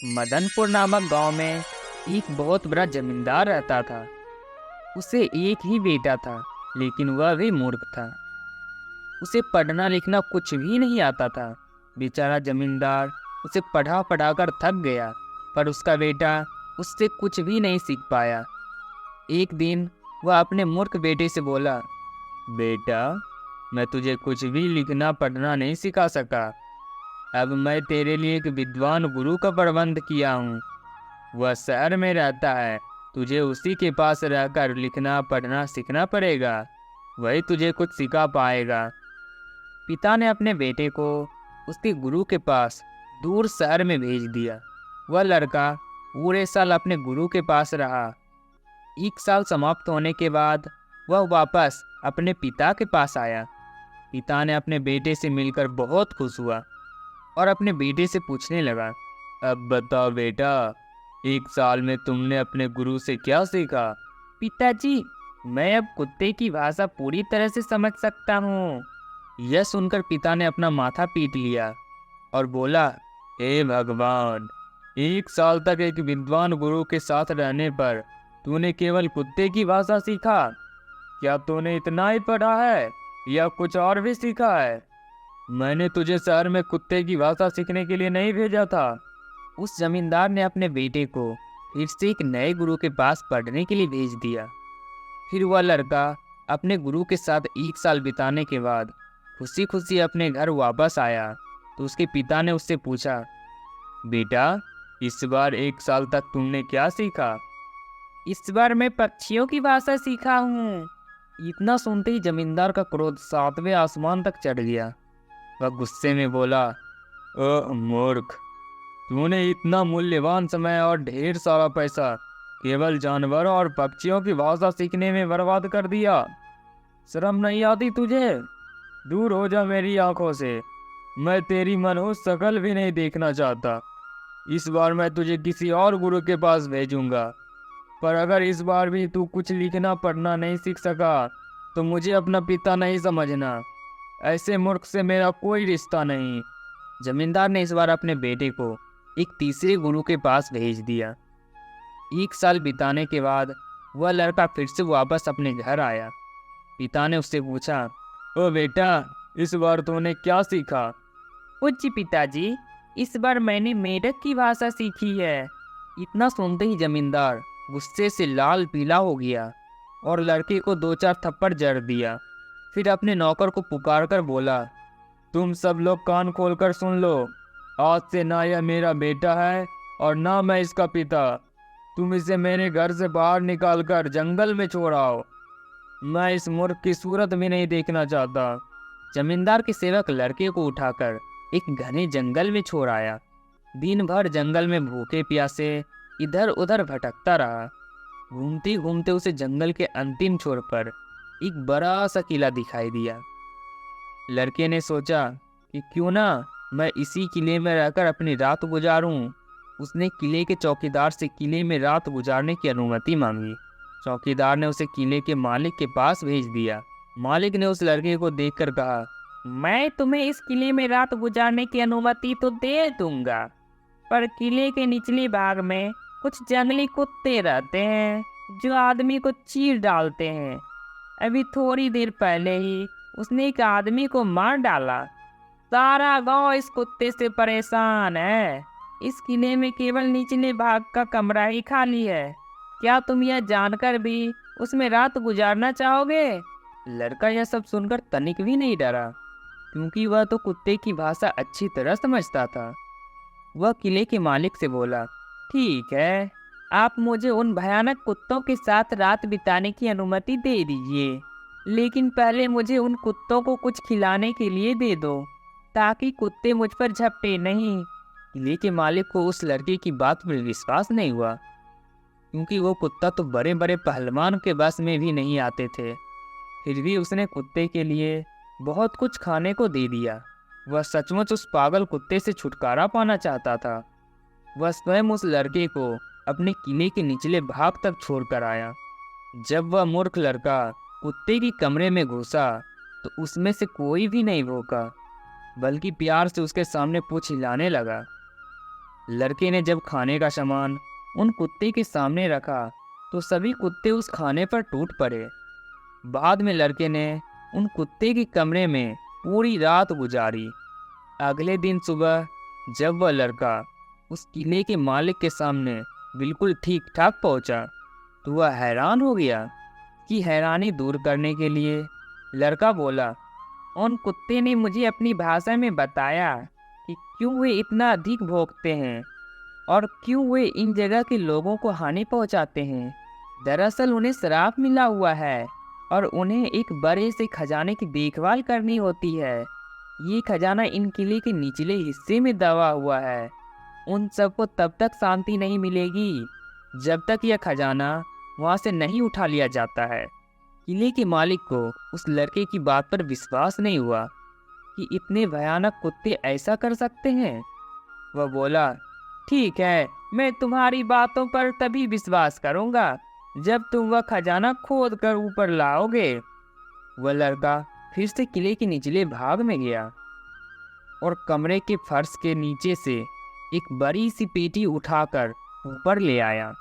मदनपुर नामक गांव में एक बहुत बड़ा जमींदार रहता था। उसे एक ही बेटा था, लेकिन वह भी मूर्ख था। उसे पढ़ना लिखना कुछ भी नहीं आता था। बेचारा जमींदार उसे पढ़ा पढ़ा कर थक गया, पर उसका बेटा उससे कुछ भी नहीं सीख पाया। एक दिन वह अपने मूर्ख बेटे से बोला, बेटा, मैं तुझे कुछ भी लिखना पढ़ना नहीं सिखा सका। अब मैं तेरे लिए एक विद्वान गुरु का प्रबंध किया हूँ। वह शहर में रहता है। तुझे उसी के पास रहकर लिखना पढ़ना सीखना पड़ेगा। वही तुझे कुछ सिखा पाएगा। पिता ने अपने बेटे को उसके गुरु के पास दूर शहर में भेज दिया। वह लड़का पूरे साल अपने गुरु के पास रहा। एक साल समाप्त होने के बाद वह वापस अपने पिता के पास आया। पिता ने अपने बेटे से मिलकर बहुत खुश हुआ और अपने बेटे से पूछने लगा, अब बताओ बेटा, एक साल में तुमने अपने गुरु से क्या सीखा? पिताजी, मैं अब कुत्ते की भाषा पूरी तरह से समझ सकता हूँ। यह सुनकर पिता ने अपना माथा पीट लिया और बोला, हे भगवान, एक साल तक एक विद्वान गुरु के साथ रहने पर तूने केवल कुत्ते की भाषा सीखा। क्या तूने इतना ही पढ़ा है या कुछ और भी सीखा है? मैंने तुझे शहर में कुत्ते की भाषा सीखने के लिए नहीं भेजा था। उस जमींदार ने अपने बेटे को फिर से एक नए गुरु के पास पढ़ने के लिए भेज दिया। फिर वह लड़का अपने गुरु के साथ एक साल बिताने के बाद खुशी खुशी अपने घर वापस आया तो उसके पिता ने उससे पूछा, बेटा, इस बार एक साल तक तुमने क्या सीखा? इस बार मैं पक्षियों की भाषा सीखा हूँ। इतना सुनते ही जमींदार का क्रोध सातवें आसमान तक चढ़ गया। वह गुस्से में बोला, ओ मूर्ख, तूने इतना मूल्यवान समय और ढेर सारा पैसा केवल जानवरों और पक्षियों की भाषा सीखने में बर्बाद कर दिया। शर्म नहीं आती तुझे? दूर हो जा मेरी आंखों से। मैं तेरी मनहूस शक्ल भी नहीं देखना चाहता। इस बार मैं तुझे किसी और गुरु के पास भेजूंगा, पर अगर इस बार भी तू कुछ लिखना पढ़ना नहीं सीख सका तो मुझे अपना पिता नहीं समझना। ऐसे मूर्ख से मेरा कोई रिश्ता नहीं। जमींदार ने इस बार अपने बेटे को एक तीसरे गुरु के पास भेज दिया। एक साल बिताने के बाद वह लड़का फिर से वापस अपने घर आया। पिता ने उससे पूछा, ओ बेटा, इस बार तूने क्या सीखा? पूज्य पिताजी, इस बार मैंने मेढक की भाषा सीखी है। इतना सुनते ही जमींदार गुस्से से लाल पीला हो गया और लड़के को दो चार थप्पड़ जड़ दिया। फिर अपने नौकर को पुकार कर बोला, तुम सब लोग कान खोलकर सुन लो। आज से ना यह मेरा बेटा है और ना मैं इसका पिता। तुम इसे मेरे घर से बाहर निकाल कर जंगल में छोड़ आओ। मैं इस मूर्ख की सूरत भी नहीं देखना चाहता। जमींदार के सेवक लड़के को उठाकर एक घने जंगल में छोड़ आया। दिन भर जंगल में भूखे प्यासे इधर उधर भटकता रहा। घूमते घूमते उसे जंगल के अंतिम छोर पर एक बड़ा सा किला दिखाई दिया। लड़के ने सोचा कि क्यों ना मैं इसी किले में रहकर अपनी रात गुजारूं। उसने किले के चौकीदार से किले में रात गुजारने की अनुमति मांगी। चौकीदार ने उसे किले के मालिक के पास भेज दिया। मालिक ने उस लड़के को देखकर कहा, मैं तुम्हें इस किले में रात गुजारने की अनुमति तो दे दूंगा, पर किले के निचले भाग में कुछ जंगली कुत्ते रहते हैं जो आदमी को चीर डालते हैं। अभी थोड़ी देर पहले ही उसने एक आदमी को मार डाला। सारा गांव इस कुत्ते से परेशान है। इस किले में केवल निचले भाग का कमरा ही खाली है। क्या तुम यह जानकर भी उसमें रात गुजारना चाहोगे? लड़का यह सब सुनकर तनिक भी नहीं डरा, क्योंकि वह तो कुत्ते की भाषा अच्छी तरह समझता था। वह किले के मालिक से बोला, ठीक है, आप मुझे उन भयानक कुत्तों के साथ रात बिताने की अनुमति दे दीजिए, लेकिन पहले मुझे उन कुत्तों को कुछ खिलाने के लिए दे दो, ताकि कुत्ते मुझ पर झपटे नहीं। किले के मालिक को उस लड़के की बात पर विश्वास नहीं हुआ, क्योंकि वो कुत्ता तो बड़े बड़े पहलवान के बस में भी नहीं आते थे। फिर भी उसने कुत्ते के लिए बहुत कुछ खाने को दे दिया। वह सचमुच उस पागल कुत्ते से छुटकारा पाना चाहता था। वह स्वयं उस लड़के को अपने किले के निचले भाग तक छोड़ कर आया। जब वह मूर्ख लड़का कुत्ते की कमरे में घुसा तो उसमें से कोई भी नहीं भौंका, बल्कि प्यार से उसके सामने पूंछ हिलाने लगा। लड़के ने जब खाने का सामान उन कुत्ते के सामने रखा तो सभी कुत्ते उस खाने पर टूट पड़े। बाद में लड़के ने उन कुत्ते के कमरे में पूरी रात गुजारी। अगले दिन सुबह जब वह लड़का उस किले के मालिक के सामने बिल्कुल ठीक ठाक पहुंचा तो वह हैरान हो गया। कि हैरानी दूर करने के लिए लड़का बोला, उन कुत्ते ने मुझे अपनी भाषा में बताया कि क्यों वे इतना अधिक भौंकते हैं और क्यों वे इन जगह के लोगों को हानि पहुंचाते हैं। दरअसल उन्हें श्राप मिला हुआ है और उन्हें एक बड़े से खजाने की देखभाल करनी होती है। ये खजाना इन किले के निचले हिस्से में दबा हुआ है। उन सबको तब तक शांति नहीं मिलेगी जब तक यह खजाना वहाँ से नहीं उठा लिया जाता है। किले के मालिक को उस लड़के की बात पर विश्वास नहीं हुआ कि इतने भयानक कुत्ते ऐसा कर सकते हैं। वह बोला, ठीक है, मैं तुम्हारी बातों पर तभी विश्वास करूंगा जब तुम वह खजाना खोद कर ऊपर लाओगे। वह लड़का फिर से किले के निचले भाग में गया और कमरे के फर्श के नीचे से एक बड़ी सी पेटी उठाकर ऊपर ले आया।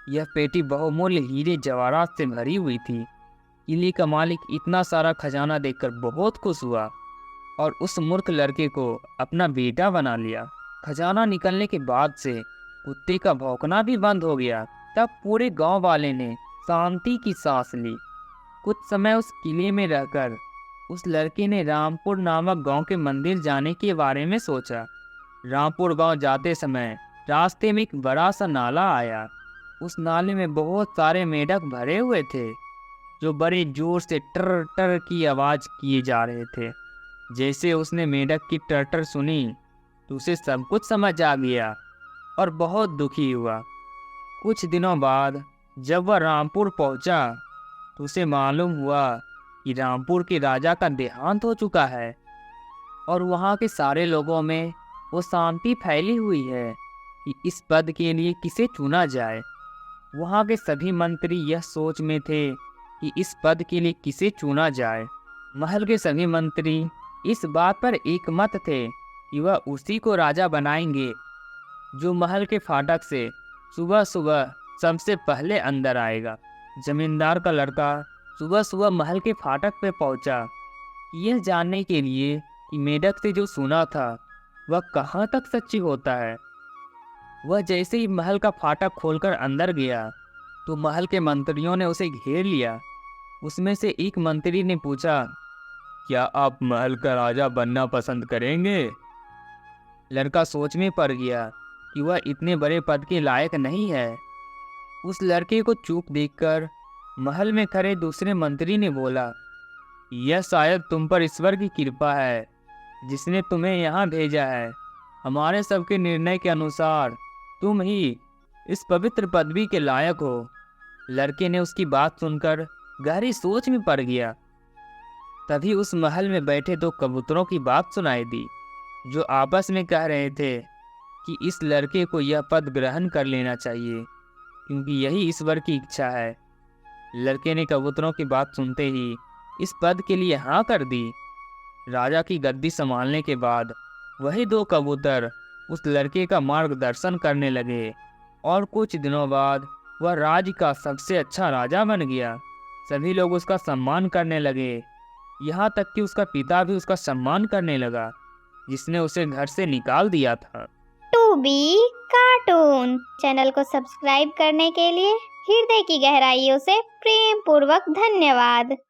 यह पेटी बहुमूल्य हीरे जवाहरात से भरी हुई थी। किले का मालिक इतना सारा खजाना देखकर बहुत खुश हुआ और उस मूर्ख लड़के को अपना बेटा बना लिया। खजाना निकलने के बाद से कुत्ते का भौंकना भी बंद हो गया। तब पूरे गांव वाले ने शांति की सांस ली। कुछ समय उस किले में रहकर उस लड़के ने रामपुर नामक गांव के मंदिर जाने के बारे में सोचा। रामपुर गांव जाते समय रास्ते में एक बड़ा सा नाला आया। उस नाले में बहुत सारे मेंढक भरे हुए थे जो बड़े जोर से टर टर की आवाज़ किए जा रहे थे। जैसे उसने मेंढक की टर टर सुनी तो उसे सब कुछ समझ आ गया और बहुत दुखी हुआ। कुछ दिनों बाद जब वह रामपुर पहुंचा तो उसे मालूम हुआ कि रामपुर के राजा का देहांत हो चुका है और वहाँ के सारे लोगों में वो शांति फैली हुई है कि इस पद के लिए किसे चुना जाए। वहाँ के सभी मंत्री यह सोच में थे कि इस पद के लिए किसे चुना जाए। महल के सभी मंत्री इस बात पर एकमत थे कि वह उसी को राजा बनाएंगे जो महल के फाटक से सुबह सुबह सबसे पहले अंदर आएगा। जमींदार का लड़का सुबह सुबह महल के फाटक पे पहुंचा यह जानने के लिए कि मेंढक से जो सुना था वह कहाँ तक सच्ची होता है। वह जैसे ही महल का फाटक खोलकर अंदर गया तो महल के मंत्रियों ने उसे घेर लिया। उसमें से एक मंत्री ने पूछा, क्या आप महल का राजा बनना पसंद करेंगे? लड़का सोच में पड़ गया कि वह इतने बड़े पद के लायक नहीं है। उस लड़के को चुप देखकर महल में खड़े दूसरे मंत्री ने बोला, यह शायद तुम पर ईश्वर की कृपा है जिसने तुम्हें यहाँ भेजा है। हमारे सबके निर्णय के अनुसार तुम ही इस पवित्र पदवी के लायक हो। लड़के ने उसकी बात सुनकर गहरी सोच में पड़ गया। तभी उस महल में बैठे दो कबूतरों की बात सुनाई दी जो आपस में कह रहे थे कि इस लड़के को यह पद ग्रहण कर लेना चाहिए क्योंकि यही ईश्वर की इच्छा है। लड़के ने कबूतरों की बात सुनते ही इस पद के लिए हाँ कर दी। राजा की गद्दी संभालने के बाद वही दो कबूतर उस लड़के का मार्गदर्शन करने लगे और कुछ दिनों बाद वह राज्य का सबसे अच्छा राजा बन गया। सभी लोग उसका सम्मान करने लगे, यहाँ तक कि उसका पिता भी उसका सम्मान करने लगा जिसने उसे घर से निकाल दिया था। टू बी कार्टून चैनल को सब्सक्राइब करने के लिए हृदय की गहराइयों से प्रेम पूर्वक धन्यवाद।